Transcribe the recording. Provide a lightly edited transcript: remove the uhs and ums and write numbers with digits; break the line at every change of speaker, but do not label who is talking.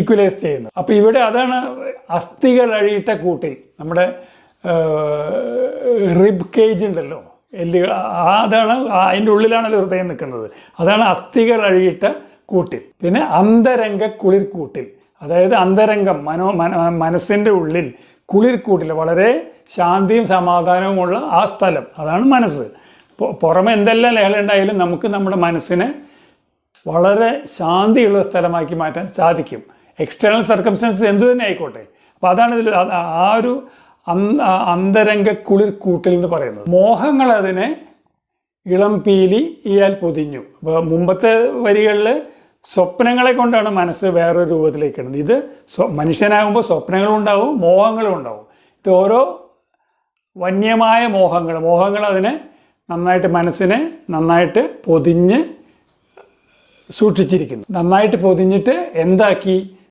Equalise ചെയ്യുന്നത്. അപ്പോൾ ഇവിടെ അതാണ് അസ്ഥികൾ അഴിയിട്ട കൂട്ടിൽ. നമ്മുടെ റിബ് കേജ് ഉണ്ടല്ലോ, എല്ലുകൾ, അതാണ് അതിൻ്റെ ഉള്ളിലാണല്ലോ ഹൃദയം നിൽക്കുന്നത്. അതാണ് അസ്ഥികൾ അഴിയിട്ട കൂട്ടിൽ. പിന്നെ അന്തരംഗ കുളിർക്കൂട്ടിൽ, അതായത് അന്തരംഗം മനസ്സിൻ്റെ ഉള്ളിൽ കുളിർക്കൂട്ടിൽ, വളരെ ശാന്തിയും സമാധാനവുമുള്ള ആ സ്ഥലം, അതാണ് മനസ്സ്. പുറമെ എന്തെല്ലാം ലഹള ഉണ്ടായാലും നമുക്ക് നമ്മുടെ മനസ്സിനെ വളരെ ശാന്തിയുള്ള സ്ഥലമാക്കി മാറ്റാൻ സാധിക്കും. എക്സ്റ്റേണൽ സർക്കംസ്റ്റൻസസ് എന്തു തന്നെ ആയിക്കോട്ടെ. അപ്പോൾ അതാണ് ഇതിൽ ആ ഒരു അന്തരംഗ കുളിർക്കൂട്ടിൽ എന്ന് പറയുന്നത്. മോഹങ്ങൾ അതിനെ ഇളം പീലി ഇയാൽ പൊതിഞ്ഞു. അപ്പോൾ മുമ്പത്തെ വരികളിൽ സ്വപ്നങ്ങളെ കൊണ്ടാണ് മനസ്സ് വേറൊരു രൂപത്തിലേക്ക് ഇടുന്നത്. ഇത് മനുഷ്യനാകുമ്പോൾ സ്വപ്നങ്ങളും ഉണ്ടാവും, മോഹങ്ങളും ഉണ്ടാവും. ഇത് ഓരോ വന്യമായ മോഹങ്ങൾ അതിനെ നന്നായിട്ട്, മനസ്സിനെ നന്നായിട്ട് പൊതിഞ്ഞ് സൂക്ഷിച്ചിരിക്കുന്നു. നന്നായിട്ട് പൊതിഞ്ഞിട്ട് എന്താക്കി?